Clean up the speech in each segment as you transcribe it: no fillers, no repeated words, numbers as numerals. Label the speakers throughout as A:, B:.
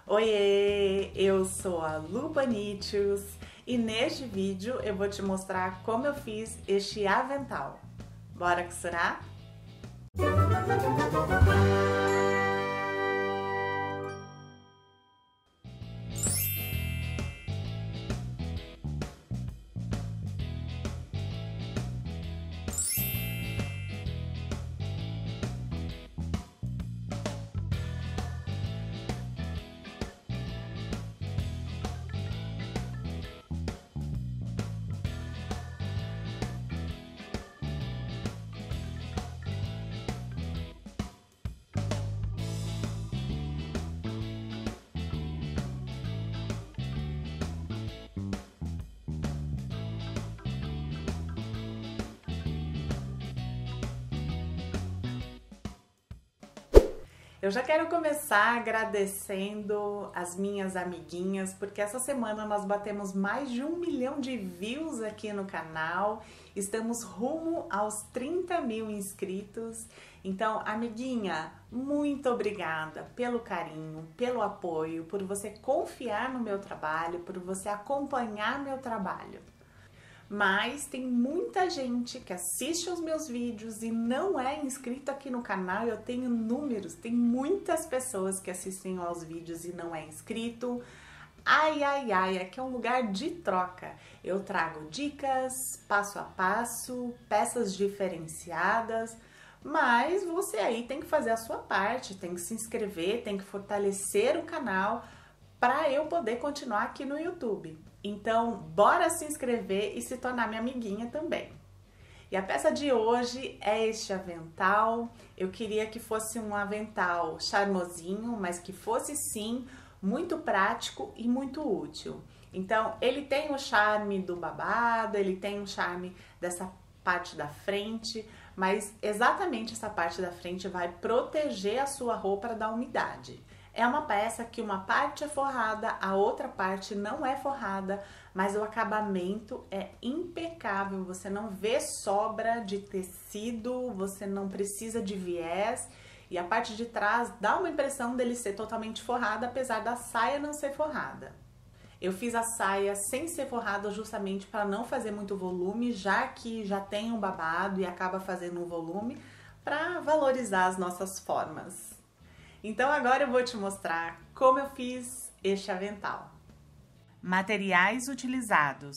A: Oiê, eu sou a Lu Bonitius e neste vídeo eu vou te mostrar como eu fiz este avental. Bora costurar? Eu já quero começar agradecendo as minhas amiguinhas, porque essa semana nós batemos mais de 1 milhão de views aqui no canal, estamos rumo aos 30 mil inscritos. Então, amiguinha, muito obrigada pelo carinho, pelo apoio, por você confiar no meu trabalho, por você acompanhar meu trabalho. Mas tem muita gente que assiste os meus vídeos e não é inscrito aqui no canal. Eu tenho números, tem muitas pessoas que assistem aos vídeos e não é inscrito. Ai, aqui é um lugar de troca. Eu trago dicas, passo a passo, peças diferenciadas, mas você aí tem que fazer a sua parte, tem que se inscrever, tem que fortalecer o canal para eu poder continuar aqui no YouTube. Então, bora se inscrever e se tornar minha amiguinha também. E a peça de hoje é este avental. Eu queria que fosse um avental charmosinho, mas que fosse sim muito prático e muito útil. Então, ele tem o charme do babado, ele tem o charme dessa parte da frente, mas exatamente essa parte da frente vai proteger a sua roupa da umidade. É uma peça que uma parte é forrada, a outra parte não é forrada, mas o acabamento é impecável. Você não vê sobra de tecido, você não precisa de viés. E a parte de trás dá uma impressão dele ser totalmente forrada, apesar da saia não ser forrada. Eu fiz a saia sem ser forrada justamente para não fazer muito volume, já que já tem um babado e acaba fazendo um volume, para valorizar as nossas formas. Então agora eu vou te mostrar como eu fiz este avental. Materiais utilizados.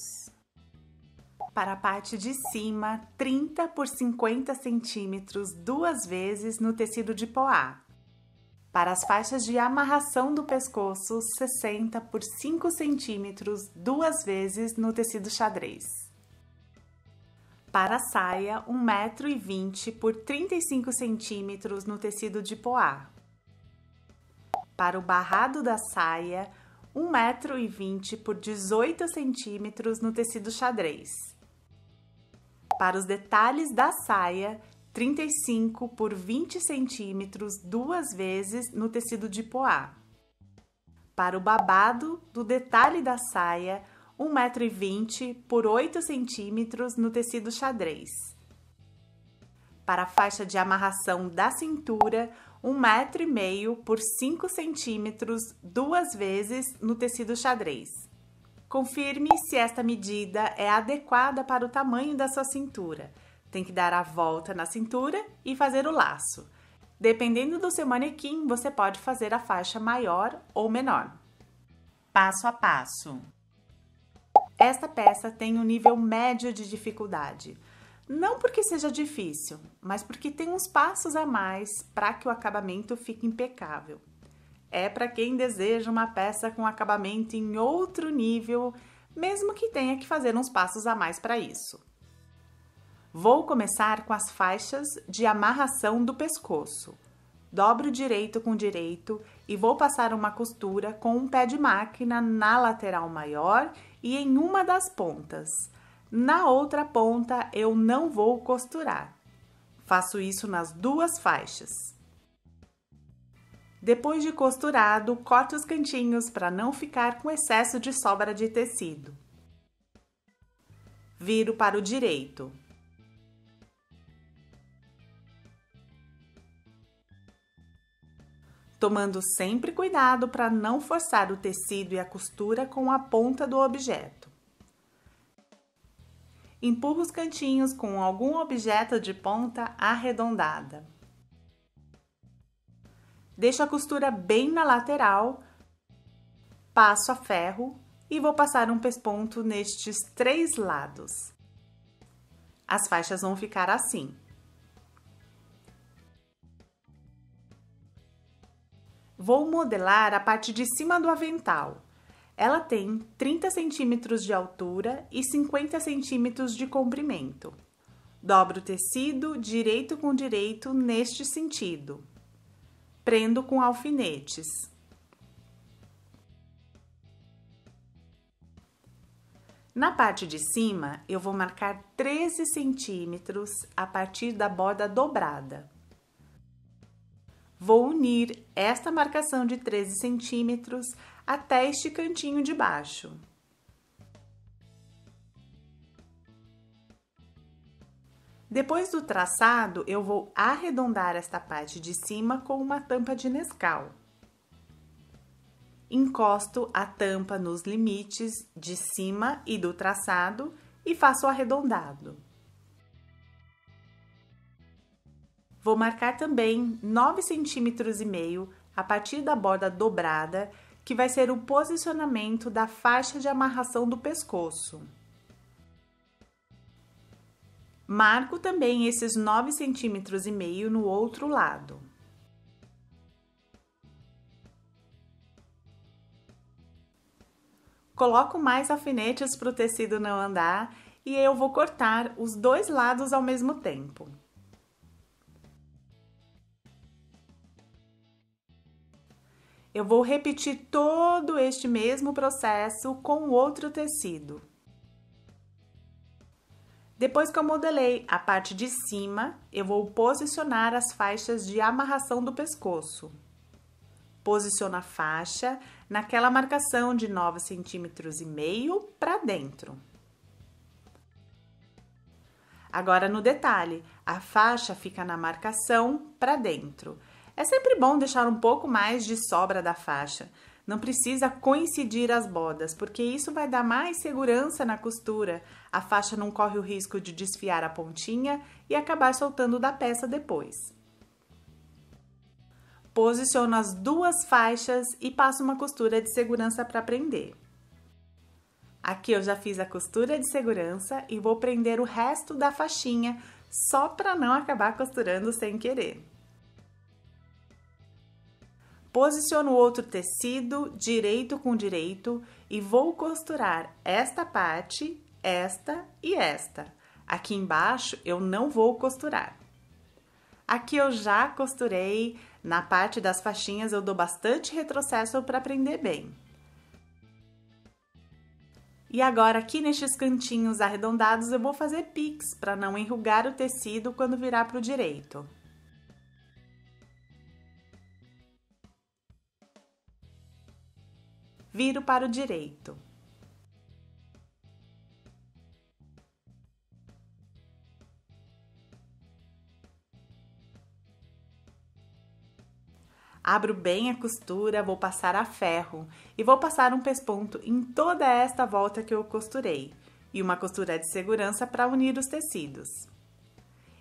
A: Para a parte de cima, 30 por 50 centímetros, 2 vezes no tecido de poá. Para as faixas de amarração do pescoço, 60 por 5 centímetros, 2 vezes no tecido xadrez. Para a saia, 1,20 m por 35 centímetros no tecido de poá. Para o barrado da saia, 1,20 m por 18 centímetros no tecido xadrez. Para os detalhes da saia, 35 por 20 centímetros, 2 vezes no tecido de poá. Para o babado do detalhe da saia, 1,20 m por 8 centímetros no tecido xadrez. Para a faixa de amarração da cintura, 1,5 m por 5 centímetros, 2 vezes no tecido xadrez. Confirme se esta medida é adequada para o tamanho da sua cintura. Tem que dar a volta na cintura e fazer o laço. Dependendo do seu manequim, você pode fazer a faixa maior ou menor. Passo a passo. Esta peça tem um nível médio de dificuldade. Não porque seja difícil, mas porque tem uns passos a mais para que o acabamento fique impecável. É para quem deseja uma peça com acabamento em outro nível, mesmo que tenha que fazer uns passos a mais para isso. Vou começar com as faixas de amarração do pescoço. Dobro direito com direito e vou passar uma costura com um pé de máquina na lateral maior e em uma das pontas. Na outra ponta eu não vou costurar. Faço isso nas duas faixas. Depois de costurado, corto os cantinhos para não ficar com excesso de sobra de tecido. Viro para o direito. tomando sempre cuidado para não forçar o tecido e a costura com a ponta do objeto. Empurra os cantinhos com algum objeto de ponta arredondada. Deixo a costura bem na lateral, passo a ferro e vou passar um pesponto nestes 3 lados. As faixas vão ficar assim. Vou modelar a parte de cima do avental. Ela tem 30 centímetros de altura e 50 centímetros de comprimento. Dobro o tecido direito com direito neste sentido. Prendo com alfinetes. Na parte de cima, eu vou marcar 13 centímetros a partir da borda dobrada. Vou unir esta marcação de 13 centímetros até este cantinho de baixo. Depois do traçado, eu vou arredondar esta parte de cima com uma tampa de Nescau. Encosto a tampa nos limites de cima e do traçado e faço o arredondado. Vou marcar também 9,5 centímetros a partir da borda dobrada, que vai ser o posicionamento da faixa de amarração do pescoço. Marco também esses 9,5 centímetros no outro lado. Coloco mais alfinetes para o tecido não andar e eu vou cortar os 2 lados ao mesmo tempo. Eu vou repetir todo este mesmo processo com outro tecido. Depois que eu modelei a parte de cima, eu vou posicionar as faixas de amarração do pescoço. Posiciono a faixa naquela marcação de 9,5 centímetros para dentro. Agora no detalhe, a faixa fica na marcação para dentro. É sempre bom deixar um pouco mais de sobra da faixa. Não precisa coincidir as bordas, porque isso vai dar mais segurança na costura. A faixa não corre o risco de desfiar a pontinha e acabar soltando da peça depois. Posiciono as 2 faixas e passo uma costura de segurança para prender. Aqui eu já fiz a costura de segurança e vou prender o resto da faixinha, só para não acabar costurando sem querer. Posiciono o outro tecido direito com direito e vou costurar esta parte, esta e esta. Aqui embaixo eu não vou costurar. Aqui eu já costurei, na parte das faixinhas eu dou bastante retrocesso para prender bem. E agora aqui nestes cantinhos arredondados eu vou fazer pix para não enrugar o tecido quando virar para o direito. Viro para o direito. Abro bem a costura, vou passar a ferro e vou passar um pesponto em toda esta volta que eu costurei e uma costura de segurança para unir os tecidos.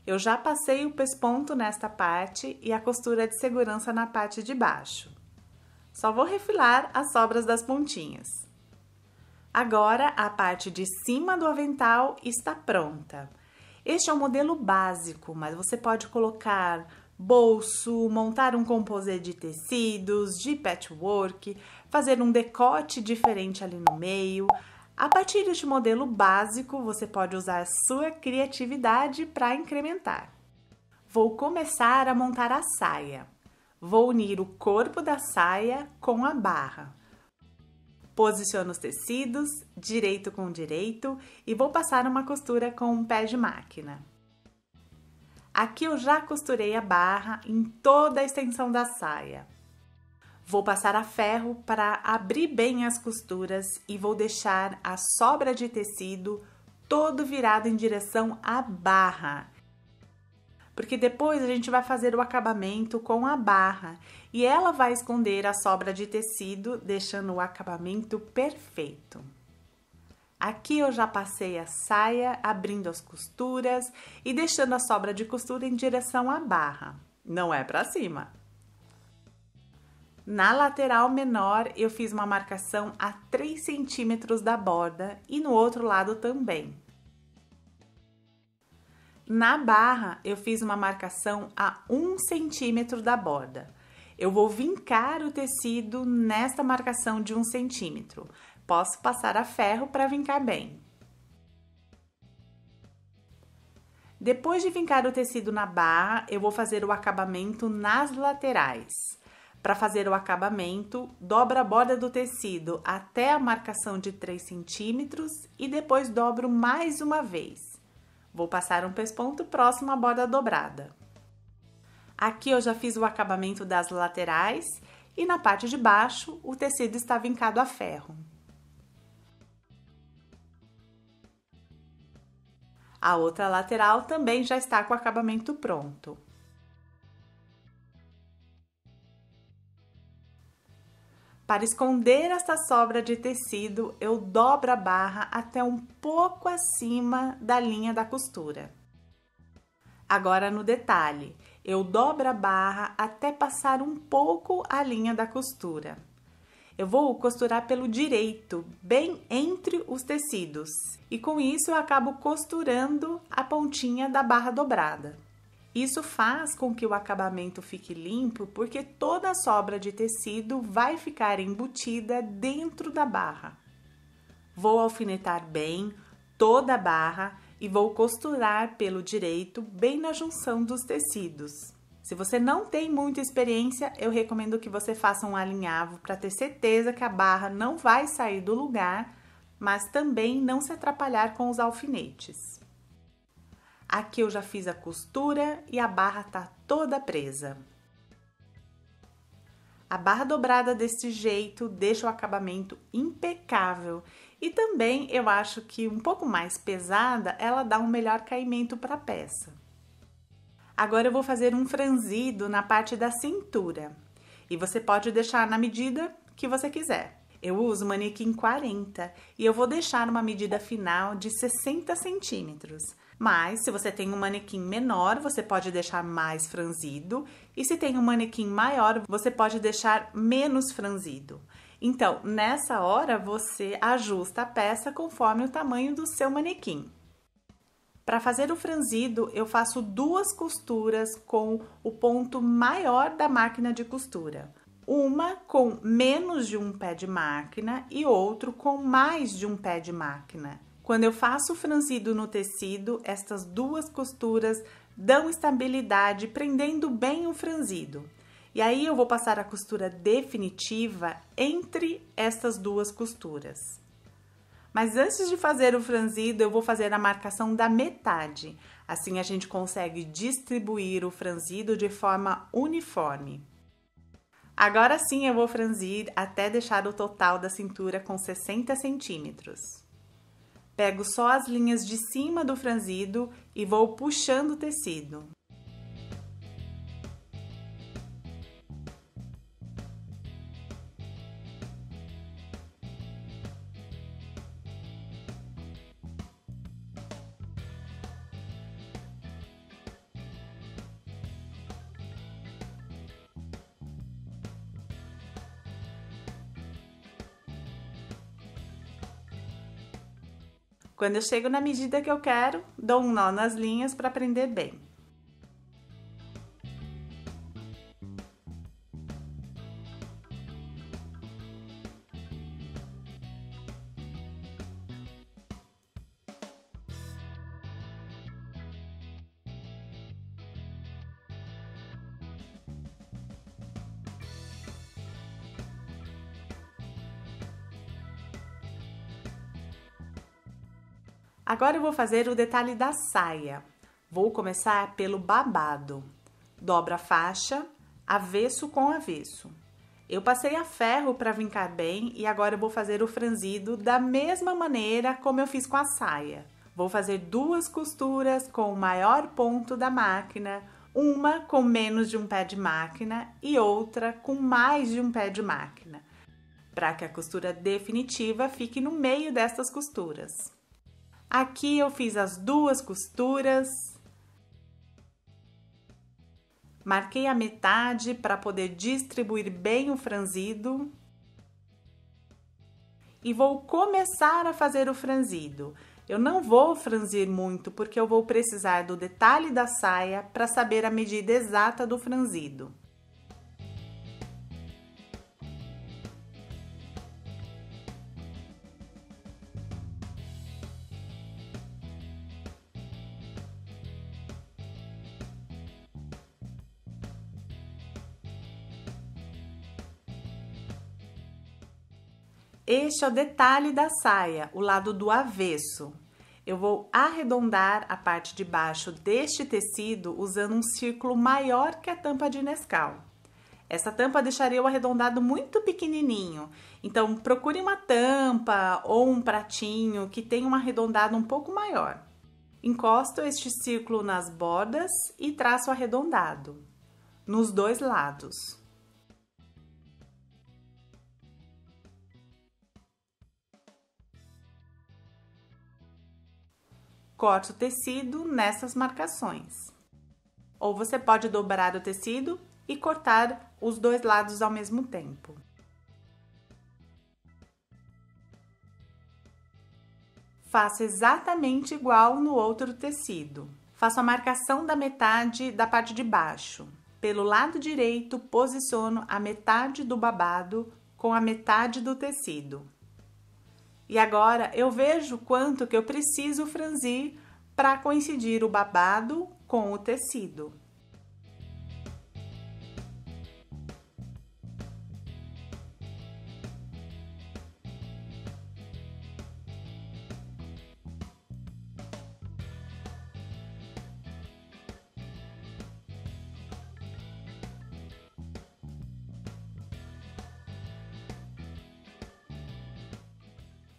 A: Eu já passei o pesponto nesta parte e a costura de segurança na parte de baixo. Só vou refilar as sobras das pontinhas. Agora, a parte de cima do avental está pronta. Este é um modelo básico, mas você pode colocar bolso, montar um composê de tecidos, de patchwork, fazer um decote diferente ali no meio. A partir deste modelo básico, você pode usar sua criatividade para incrementar. Vou começar a montar a saia. Vou unir o corpo da saia com a barra. Posiciono os tecidos, direito com direito, e vou passar uma costura com um pé de máquina. Aqui eu já costurei a barra em toda a extensão da saia. Vou passar a ferro para abrir bem as costuras e vou deixar a sobra de tecido todo virado em direção à barra. porque depois a gente vai fazer o acabamento com a barra e ela vai esconder a sobra de tecido, deixando o acabamento perfeito. Aqui eu já passei a saia, abrindo as costuras e deixando a sobra de costura em direção à barra, não é para cima. Na lateral menor, eu fiz uma marcação a 3 centímetros da borda e no outro lado também. Na barra, eu fiz uma marcação a 1 centímetro da borda. Eu vou vincar o tecido nesta marcação de 1 centímetro. Posso passar a ferro para vincar bem. Depois de vincar o tecido na barra, eu vou fazer o acabamento nas laterais. Para fazer o acabamento, dobro a borda do tecido até a marcação de 3 centímetros e depois dobro mais uma vez. Vou passar um pesponto próximo à borda dobrada. Aqui eu já fiz o acabamento das laterais e na parte de baixo o tecido está vincado a ferro. A outra lateral também já está com o acabamento pronto. Para esconder esta sobra de tecido, eu dobro a barra até um pouco acima da linha da costura. Agora no detalhe, eu dobro a barra até passar um pouco a linha da costura. Eu vou costurar pelo direito, bem entre os tecidos, e com isso eu acabo costurando a pontinha da barra dobrada. Isso faz com que o acabamento fique limpo, porque toda a sobra de tecido vai ficar embutida dentro da barra. Vou alfinetar bem toda a barra e vou costurar pelo direito, bem na junção dos tecidos. Se você não tem muita experiência, eu recomendo que você faça um alinhavo para ter certeza que a barra não vai sair do lugar, mas também não se atrapalhar com os alfinetes. Aqui eu já fiz a costura e a barra tá toda presa. A barra dobrada desse jeito deixa o acabamento impecável e também eu acho que um pouco mais pesada ela dá um melhor caimento para a peça. Agora eu vou fazer um franzido na parte da cintura e você pode deixar na medida que você quiser. Eu uso manequim 40 e eu vou deixar uma medida final de 60 centímetros. Mas, se você tem um manequim menor, você pode deixar mais franzido. E se tem um manequim maior, você pode deixar menos franzido. Então, nessa hora, você ajusta a peça conforme o tamanho do seu manequim. Para fazer o franzido, eu faço 2 costuras com o ponto maior da máquina de costura. Uma com menos de um pé de máquina e outro com mais de um pé de máquina. Quando eu faço o franzido no tecido, estas 2 costuras dão estabilidade, prendendo bem o franzido. E aí eu vou passar a costura definitiva entre estas 2 costuras. Mas antes de fazer o franzido, eu vou fazer a marcação da metade. Assim a gente consegue distribuir o franzido de forma uniforme. Agora sim eu vou franzir até deixar o total da cintura com 60 centímetros. Pego só as linhas de cima do franzido e vou puxando o tecido. Quando eu chego na medida que eu quero, dou um nó nas linhas para prender bem. Agora eu vou fazer o detalhe da saia. Vou começar pelo babado. Dobro a faixa, avesso com avesso. Eu passei a ferro para vincar bem e agora eu vou fazer o franzido da mesma maneira como eu fiz com a saia. Vou fazer 2 costuras com o maior ponto da máquina, uma com menos de um pé de máquina e outra com mais de um pé de máquina, para que a costura definitiva fique no meio destas costuras. Aqui eu fiz as 2 costuras, marquei a metade para poder distribuir bem o franzido e vou começar a fazer o franzido. Eu não vou franzir muito porque eu vou precisar do detalhe da saia para saber a medida exata do franzido. Este é o detalhe da saia, o lado do avesso. Eu vou arredondar a parte de baixo deste tecido usando um círculo maior que a tampa de Nescau. Essa tampa deixaria o arredondado muito pequenininho, então procure uma tampa ou um pratinho que tenha um arredondado um pouco maior. Encosto este círculo nas bordas e traço arredondado, nos 2 lados. Corte o tecido nessas marcações. Ou você pode dobrar o tecido e cortar os 2 lados ao mesmo tempo. Faço exatamente igual no outro tecido. Faço a marcação da metade da parte de baixo. Pelo lado direito, posiciono a metade do babado com a metade do tecido. E agora eu vejo quanto que eu preciso franzir para coincidir o babado com o tecido.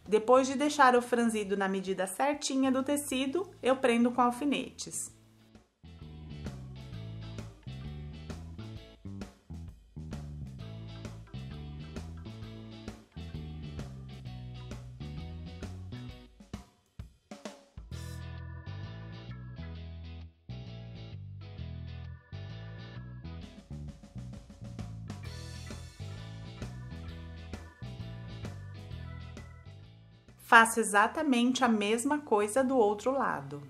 A: Depois de deixar o franzido na medida certinha do tecido, eu prendo com alfinetes. Faço exatamente a mesma coisa do outro lado.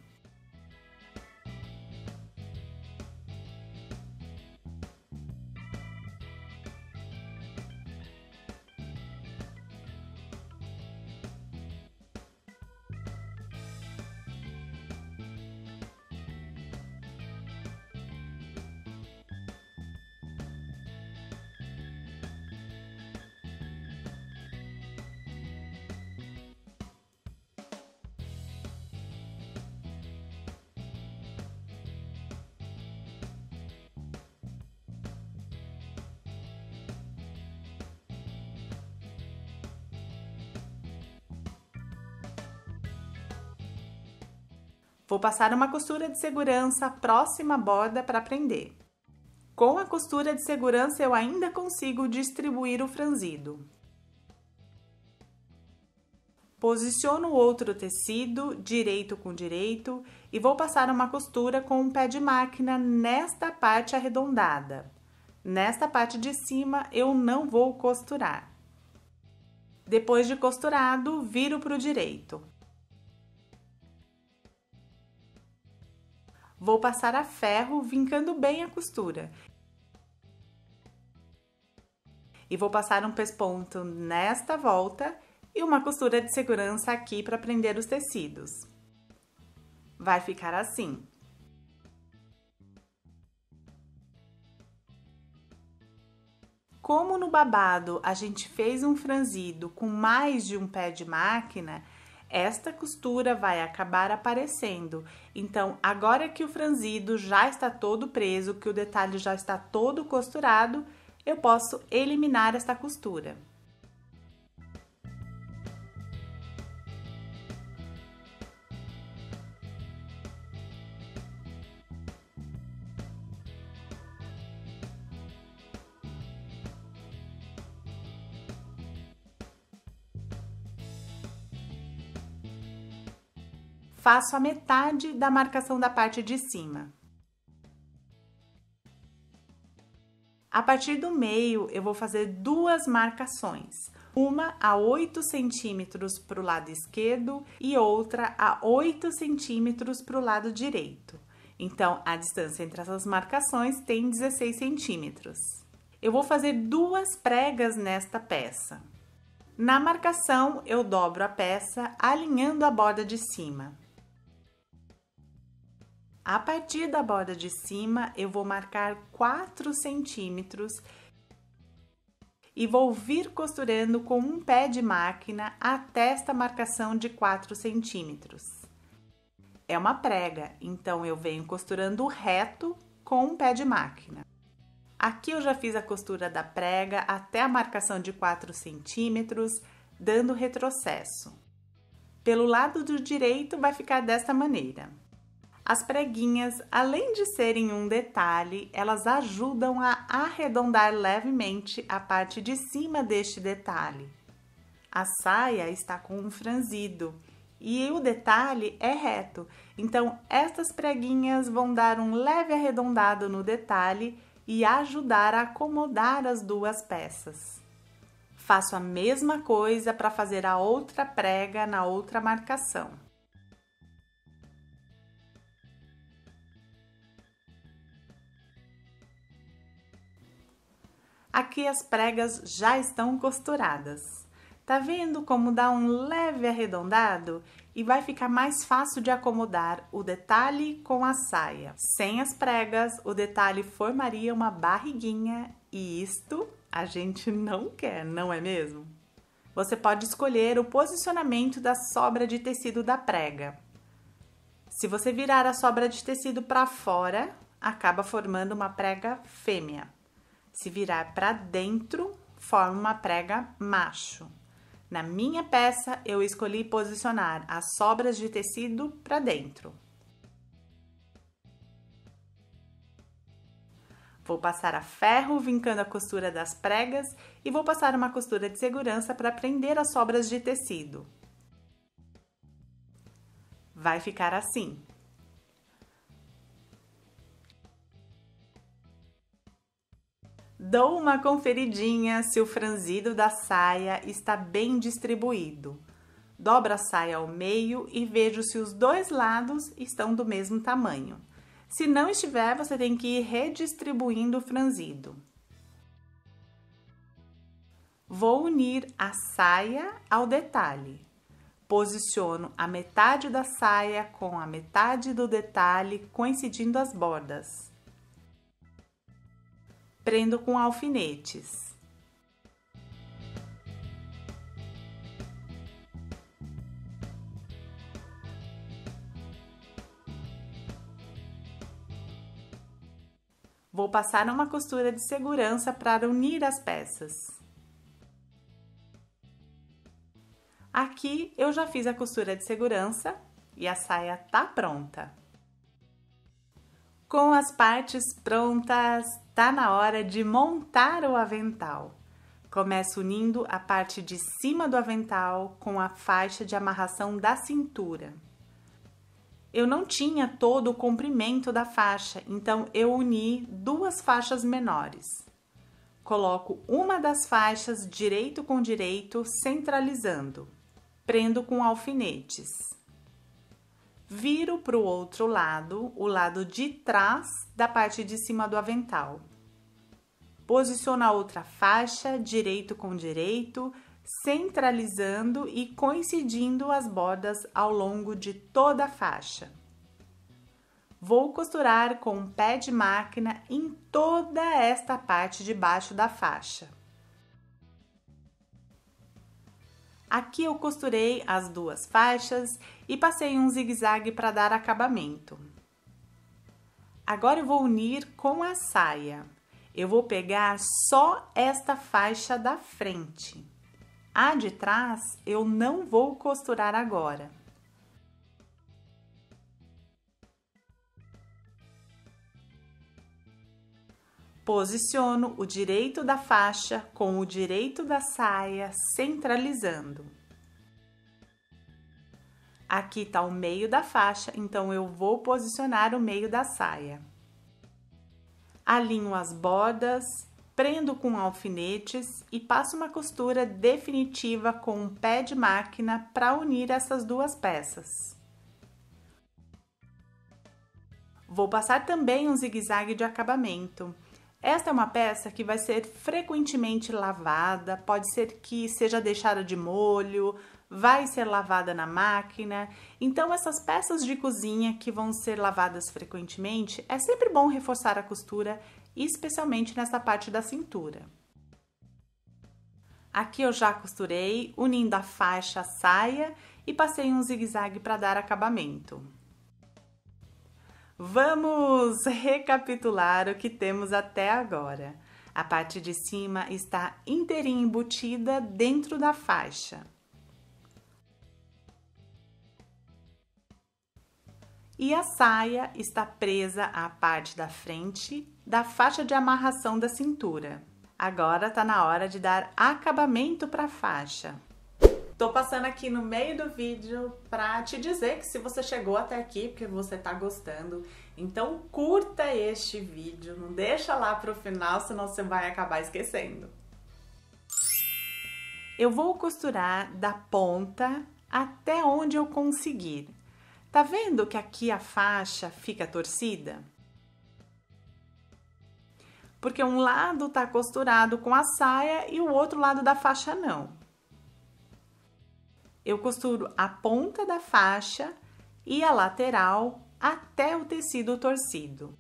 A: Vou passar uma costura de segurança próxima à borda para prender. Com a costura de segurança, eu ainda consigo distribuir o franzido. Posiciono o outro tecido, direito com direito, e vou passar uma costura com um pé de máquina nesta parte arredondada. Nesta parte de cima, eu não vou costurar. Depois de costurado, viro para o direito. Vou passar a ferro, vincando bem a costura. E vou passar um pesponto nesta volta e uma costura de segurança aqui para prender os tecidos. Vai ficar assim. Como no babado a gente fez um franzido com mais de um pé de máquina, esta costura vai acabar aparecendo. Então, agora que o franzido já está todo preso, que o detalhe já está todo costurado, eu posso eliminar esta costura. faço a metade da marcação da parte de cima. A partir do meio, eu vou fazer duas marcações. Uma a 8 centímetros para o lado esquerdo e outra a 8 centímetros para o lado direito. Então, a distância entre essas marcações tem 16 centímetros. Eu vou fazer duas pregas nesta peça. Na marcação, eu dobro a peça alinhando a borda de cima. A partir da borda de cima, eu vou marcar 4 centímetros e vou vir costurando com um pé de máquina até esta marcação de 4 centímetros. É uma prega, então eu venho costurando reto com um pé de máquina. Aqui eu já fiz a costura da prega até a marcação de 4 centímetros, dando retrocesso. Pelo lado do direito vai ficar desta maneira. As preguinhas, além de serem um detalhe, elas ajudam a arredondar levemente a parte de cima deste detalhe. A saia está com um franzido e o detalhe é reto, então estas preguinhas vão dar um leve arredondado no detalhe e ajudar a acomodar as duas peças. Faço a mesma coisa para fazer a outra prega na outra marcação. Aqui as pregas já estão costuradas. Tá vendo como dá um leve arredondado? E vai ficar mais fácil de acomodar o detalhe com a saia. Sem as pregas, o detalhe formaria uma barriguinha e isto a gente não quer, não é mesmo? Você pode escolher o posicionamento da sobra de tecido da prega. Se você virar a sobra de tecido para fora, acaba formando uma prega fêmea. Se virar para dentro, forma uma prega macho. Na minha peça, eu escolhi posicionar as sobras de tecido para dentro. Vou passar a ferro, vincando a costura das pregas e vou passar uma costura de segurança para prender as sobras de tecido. Vai ficar assim. Dou uma conferidinha se o franzido da saia está bem distribuído. Dobro a saia ao meio e vejo se os dois lados estão do mesmo tamanho. Se não estiver, você tem que ir redistribuindo o franzido. Vou unir a saia ao detalhe. Posiciono a metade da saia com a metade do detalhe, coincidindo as bordas. Prendo com alfinetes. Vou passar uma costura de segurança para unir as peças. Aqui eu já fiz a costura de segurança e a saia tá pronta. Com as partes prontas, tá na hora de montar o avental. Começo unindo a parte de cima do avental com a faixa de amarração da cintura. Eu não tinha todo o comprimento da faixa, então eu uni duas faixas menores. Coloco uma das faixas direito com direito, centralizando. Prendo com alfinetes. Viro para o outro lado, o lado de trás da parte de cima do avental. Posiciono a outra faixa, direito com direito, centralizando e coincidindo as bordas ao longo de toda a faixa. Vou costurar com um pé de máquina em toda esta parte de baixo da faixa. Aqui eu costurei as duas faixas e passei um zigue-zague para dar acabamento. Agora eu vou unir com a saia. Eu vou pegar só esta faixa da frente. A de trás eu não vou costurar agora. Posiciono o direito da faixa com o direito da saia, centralizando. Aqui tá o meio da faixa, então eu vou posicionar o meio da saia. Alinho as bordas, prendo com alfinetes e passo uma costura definitiva com um pé de máquina para unir essas duas peças. Vou passar também um zigue-zague de acabamento. Esta é uma peça que vai ser frequentemente lavada, pode ser que seja deixada de molho, vai ser lavada na máquina. Então, essas peças de cozinha que vão ser lavadas frequentemente, é sempre bom reforçar a costura, especialmente nessa parte da cintura. Aqui eu já costurei, unindo a faixa à saia e passei um zigue-zague para dar acabamento. Vamos recapitular o que temos até agora. A parte de cima está inteirinha embutida dentro da faixa. E a saia está presa à parte da frente da faixa de amarração da cintura. Agora tá na hora de dar acabamento para a faixa. Tô passando aqui no meio do vídeo para te dizer que se você chegou até aqui porque você tá gostando, então curta este vídeo, não deixa lá pro final, senão você vai acabar esquecendo. Eu vou costurar da ponta até onde eu conseguir. Tá vendo que aqui a faixa fica torcida? Porque um lado tá costurado com a saia e o outro lado da faixa não. Eu costuro a ponta da faixa e a lateral até o tecido torcido.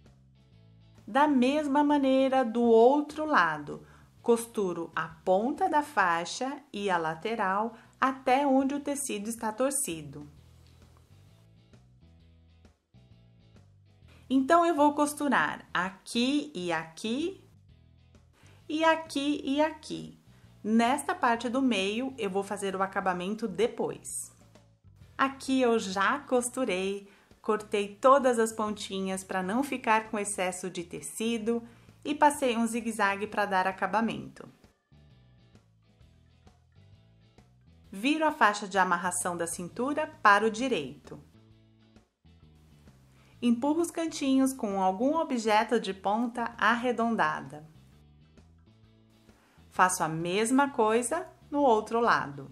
A: Da mesma maneira do outro lado, costuro a ponta da faixa e a lateral até onde o tecido está torcido. Então, eu vou costurar aqui e aqui, e aqui e aqui. Nesta parte do meio, eu vou fazer o acabamento depois. Aqui eu já costurei, cortei todas as pontinhas para não ficar com excesso de tecido e passei um zigue-zague para dar acabamento. Viro a faixa de amarração da cintura para o direito. Empurro os cantinhos com algum objeto de ponta arredondada. Faço a mesma coisa no outro lado.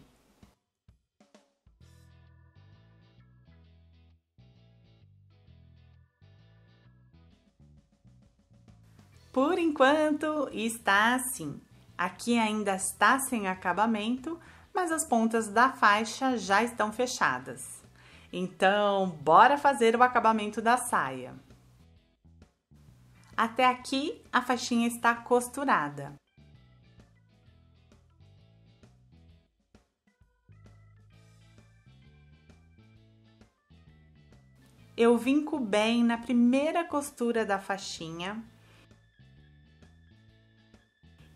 A: Por enquanto, está assim. Aqui ainda está sem acabamento, mas as pontas da faixa já estão fechadas. Então, bora fazer o acabamento da saia. Até aqui, a faixinha está costurada. Eu vinco bem na primeira costura da faixinha.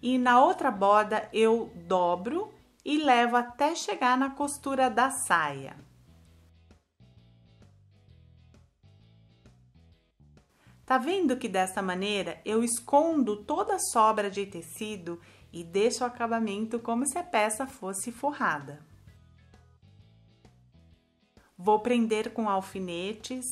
A: E na outra borda, eu dobro e levo até chegar na costura da saia. Tá vendo que dessa maneira eu escondo toda a sobra de tecido e deixo o acabamento como se a peça fosse forrada. Vou prender com alfinetes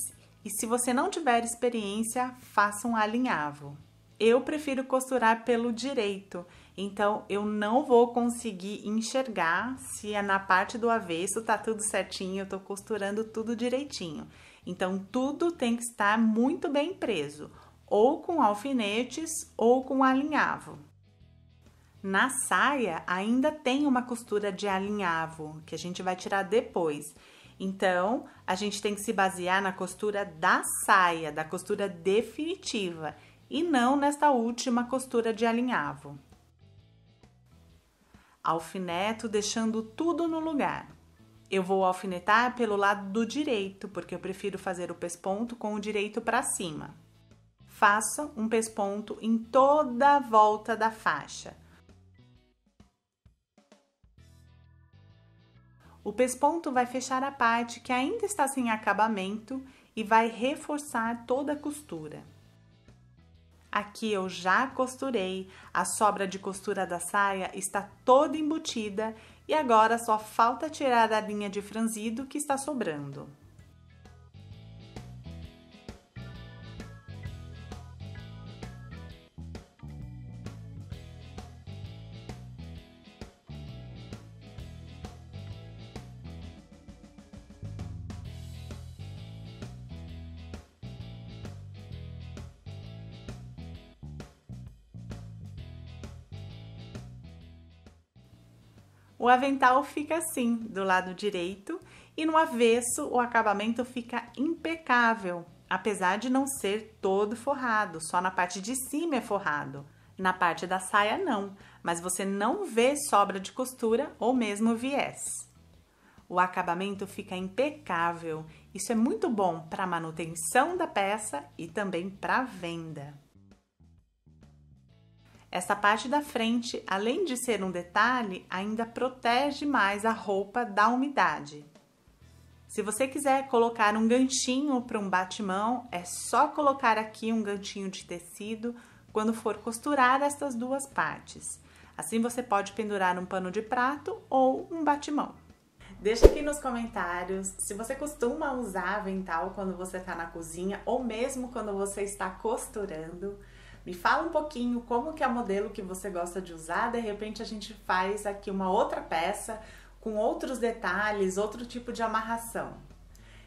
A: e se você não tiver experiência, faça um alinhavo. Eu prefiro costurar pelo direito, então eu não vou conseguir enxergar se é na parte do avesso tá tudo certinho, eu tô costurando tudo direitinho. Então, tudo tem que estar muito bem preso, ou com alfinetes ou com alinhavo. Na saia, ainda tem uma costura de alinhavo, que a gente vai tirar depois. Então, a gente tem que se basear na costura da saia, da costura definitiva, e não nesta última costura de alinhavo. Alfineto deixando tudo no lugar. Eu vou alfinetar pelo lado do direito, porque eu prefiro fazer o pesponto com o direito para cima. Faça um pesponto em toda a volta da faixa. O pesponto vai fechar a parte que ainda está sem acabamento e vai reforçar toda a costura. Aqui eu já costurei, a sobra de costura da saia está toda embutida E agora só falta tirar a linha de franzido que está sobrando. O avental fica assim, do lado direito, e no avesso o acabamento fica impecável, apesar de não ser todo forrado, só na parte de cima é forrado. Na parte da saia não, mas você não vê sobra de costura ou mesmo viés. O acabamento fica impecável, isso é muito bom para a manutenção da peça e também para a venda. Essa parte da frente, além de ser um detalhe, ainda protege mais a roupa da umidade. Se você quiser colocar um ganchinho para um batimão, é só colocar aqui um ganchinho de tecido quando for costurar estas duas partes. Assim você pode pendurar um pano de prato ou um batimão. Deixa aqui nos comentários se você costuma usar avental quando você está na cozinha ou mesmo quando você está costurando. Me fala um pouquinho como que é o modelo que você gosta de usar, de repente a gente faz aqui uma outra peça com outros detalhes, outro tipo de amarração.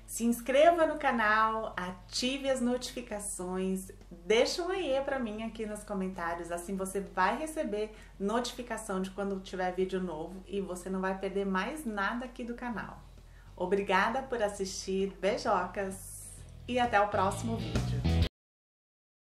A: Se inscreva no canal, ative as notificações, deixa um aí pra mim aqui nos comentários, assim você vai receber notificação de quando tiver vídeo novo e você não vai perder mais nada aqui do canal. Obrigada por assistir, beijocas e até o próximo vídeo.